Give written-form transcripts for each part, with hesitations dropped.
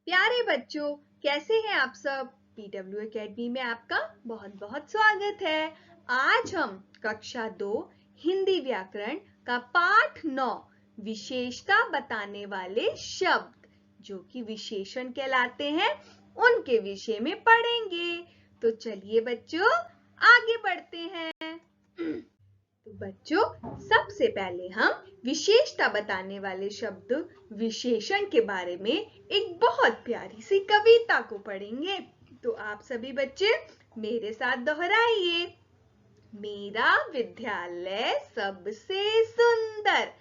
प्यारे बच्चों, कैसे हैं आप सब। PW एकेडमी में आपका बहुत बहुत स्वागत है। आज हम कक्षा 2 हिंदी व्याकरण का पाठ 9 विशेषता बताने वाले शब्द जो कि विशेषण कहलाते हैं उनके विषय में पढ़ेंगे। तो चलिए बच्चों आगे बढ़ते हैं। तो बच्चों, सबसे पहले हम विशेषता बताने वाले शब्द विशेषण के बारे में एक बहुत प्यारी सी कविता को पढ़ेंगे। तो आप सभी बच्चे मेरे साथ दोहराइए। मेरा विद्यालय सबसे सुंदर,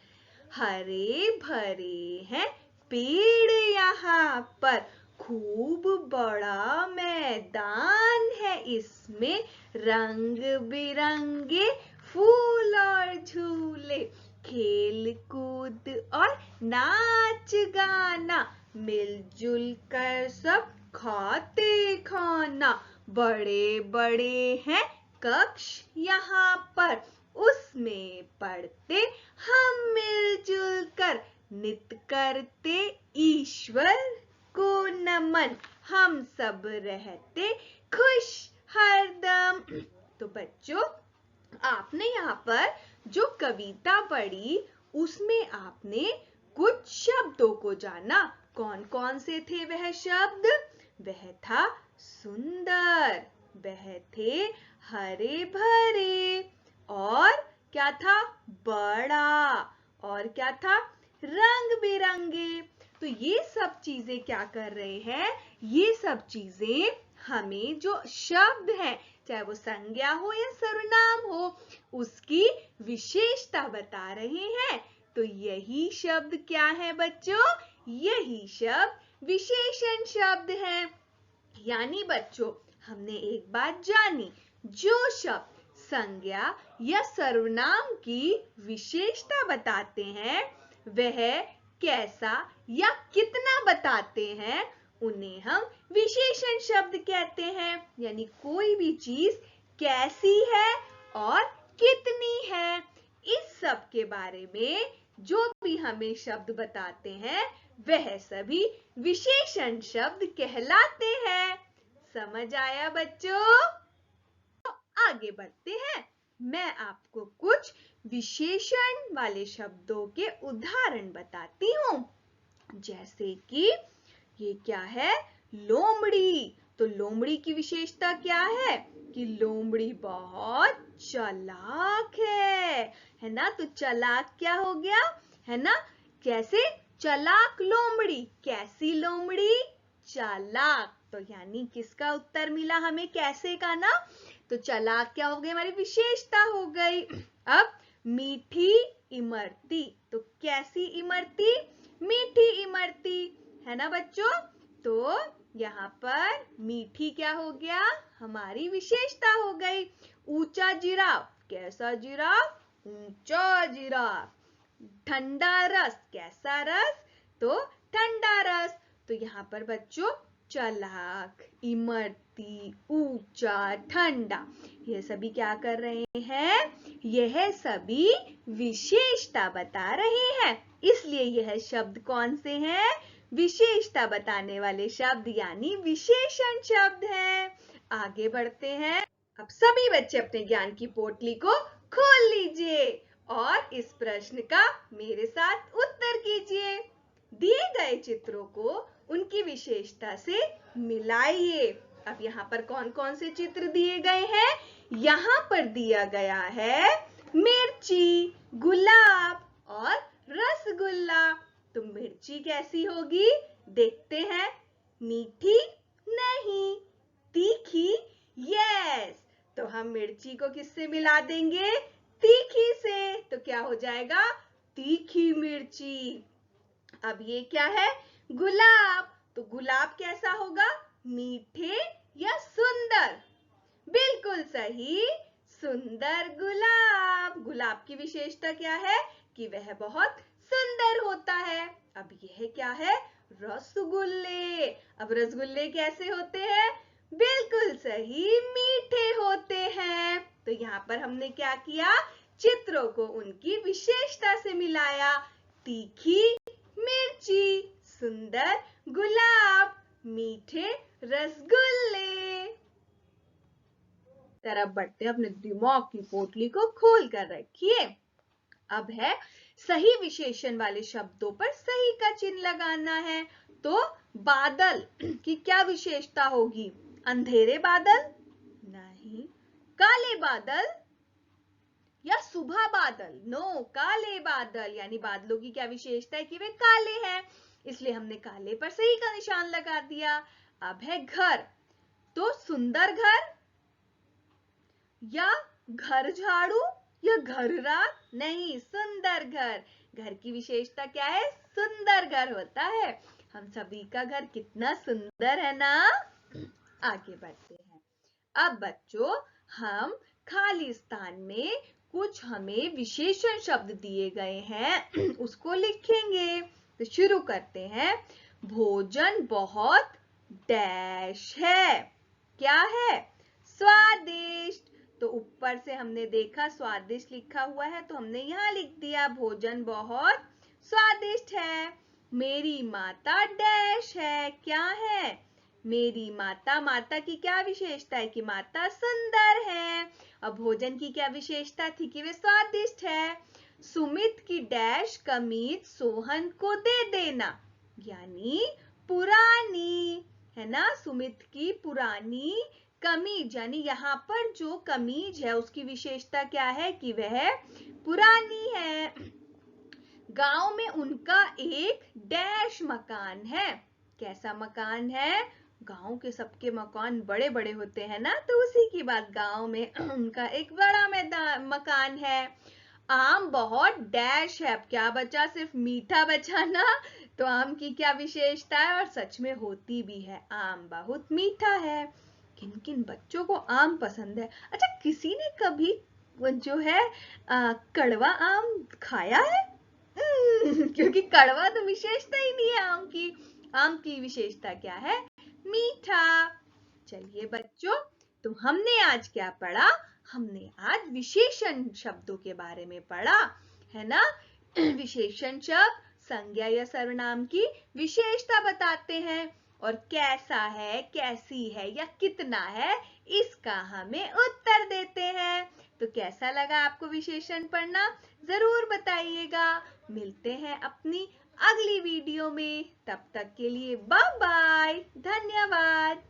हरे भरे हैं पेड़ यहाँ पर, खूब बड़ा मैदान है इसमें, रंग बिरंगे फूल और झूले, खेल कूद और नाच गाना, मिलजुल कर सब खाते खाना, बड़े बड़े हैं कक्ष यहाँ पर, उसमें पढ़ते हम मिलजुल कर, नित करते ईश्वर को नमन, हम सब रहते खुश हरदम। तो बच्चों, आपने यहाँ पर जो कविता पढ़ी उसमें आपने कुछ शब्दों को जाना। कौन कौन से थे वह शब्द? वह था सुंदर, वह थे हरे भरे, और क्या था? बड़ा, और क्या था? रंग बिरंगे। तो ये सब चीजें क्या कर रहे हैं? ये सब चीजें हमें जो शब्द हैं, चाहे वो संज्ञा हो या सर्वनाम हो, उसकी विशेषता बता रहे हैं। तो यही शब्द क्या है बच्चों? यही शब्द विशेषण शब्द हैं। यानी बच्चों, हमने एक बात जानी, जो शब्द संज्ञा या सर्वनाम की विशेषता बताते हैं, वह कैसा या कितना बताते हैं, उन्हें हम विशेषण शब्द कहते हैं। यानी कोई भी चीज कैसी है और कितनी है, इस सब के बारे में जो भी हमें शब्द बताते हैं वह सभी विशेषण शब्द कहलाते हैं। समझ आया बच्चों? तो आगे बढ़ते हैं। मैं आपको कुछ विशेषण वाले शब्दों के उदाहरण बताती हूँ। जैसे कि ये क्या है? लोमड़ी। तो लोमड़ी की विशेषता क्या है? कि लोमड़ी बहुत चालाक है ना? तो चालाक क्या हो गया? है ना? कैसे? चालाक लोमड़ी। कैसी लोमड़ी? चालाक। तो यानी किसका उत्तर मिला हमें? कैसे का ना? तो चालाक क्या हो गई? हमारी विशेषता हो गई। अब मीठी इमरती। तो कैसी इमरती? मीठी इमरती, है ना बच्चों? तो यहाँ पर मीठी क्या हो गया? हमारी विशेषता हो गई। ऊंचा जिराफ। कैसा जिराफ? ऊंचा जिराफ। ठंडा रस। कैसा रस? तो ठंडा रस। तो यहाँ पर बच्चों चालाक, इमरती, ऊंचा, ठंडा, ये सभी क्या कर रहे हैं? यह सभी विशेषता बता रहे हैं। इसलिए यह शब्द कौन से हैं? विशेषता बताने वाले शब्द यानी विशेषण शब्द हैं। आगे बढ़ते हैं। अब सभी बच्चे अपने ज्ञान की पोटली को खोल लीजिए और इस प्रश्न का मेरे साथ उत्तर कीजिए। दिए गए चित्रों को उनकी विशेषता से मिलाइए। अब यहाँ पर कौन कौन से चित्र दिए गए हैं? यहाँ पर दिया गया है मिर्ची, गुलाब और रसगुल्ला। तो मिर्ची कैसी होगी? देखते हैं। मीठी? नहीं। तीखी? यस। तो हम मिर्ची को किससे मिला देंगे? तीखी से। तो क्या हो जाएगा? तीखी मिर्ची। अब ये क्या है? गुलाब। तो गुलाब कैसा होगा? मीठे या सुंदर? बिल्कुल सही, सुंदर गुलाब। गुलाब की विशेषता क्या है? कि वह बहुत सुंदर होता है। अब यह क्या है? रसगुल्ले। अब रसगुल्ले कैसे होते हैं? बिल्कुल सही, मीठे होते हैं। तो यहाँ पर हमने क्या किया? चित्रों को उनकी विशेषता से मिलाया। तीखी मिर्ची, सुंदर गुलाब, मीठे रसगुल्ले। तरफ बढ़ते हैं, अपने दिमाग की पोटली को खोल कर रखिए। अब है सही विशेषण वाले शब्दों पर सही का चिन्ह लगाना है। तो बादल की क्या विशेषता होगी? अंधेरे बादल? नहीं। काले बादल या सुबह बादल? नो, काले बादल। यानी बादलों की क्या विशेषता है कि वे काले हैं, इसलिए हमने काले पर सही का निशान लगा दिया। अब है घर, तो सुंदर घर या घर झाड़ू या घर रात? नहीं, सुंदर घर। घर की विशेषता क्या है? सुंदर घर होता है। हम सभी का घर कितना सुंदर है ना। आगे बढ़ते हैं। अब बच्चों, हम खाली स्थान में कुछ हमें विशेषण शब्द दिए गए हैं, उसको लिखेंगे। तो शुरू करते हैं। भोजन बहुत डैश है। क्या है? स्वादिष्ट। तो ऊपर से हमने देखा स्वादिष्ट लिखा हुआ है, तो हमने यहां लिख दिया भोजन बहुत स्वादिष्ट है। मेरी माता डैश है। क्या है? मेरी माता। माता की क्या विशेषता है? कि माता सुंदर है। अब भोजन की क्या विशेषता थी? कि वे स्वादिष्ट है। सुमित की डैश कमीज सोहन को दे देना, यानी पुरानी, है ना। सुमित की पुरानी कमीज, यानी यहाँ पर जो कमीज है उसकी विशेषता क्या है? कि वह पुरानी है। गांव में उनका एक डैश मकान है। कैसा मकान है? गांव के सबके मकान बड़े बड़े होते हैं ना, तो उसी की बात, गांव में उनका एक बड़ा मकान है। आम बहुत डैश है। अब क्या बचा? सिर्फ मीठा बचा ना। तो आम की क्या विशेषता है? और सच में होती भी है, आम बहुत मीठा है। किन किन बच्चों को आम पसंद है? अच्छा, किसी ने कभी जो है कड़वा आम खाया है? क्योंकि कड़वा तो विशेषता ही नहीं है आम की। आम की विशेषता क्या है? मीठा। चलिए बच्चों, तो हमने आज क्या पढ़ा? हमने आज विशेषण शब्दों के बारे में पढ़ा, है ना। विशेषण शब्द संज्ञा या सर्वनाम की विशेषता बताते हैं, और कैसा है, कैसी है या कितना है, इसका हमें उत्तर देते हैं। तो कैसा लगा आपको विशेषण पढ़ना? जरूर बताइएगा। मिलते हैं अपनी अगली वीडियो में, तब तक के लिए बाय बाय, धन्यवाद।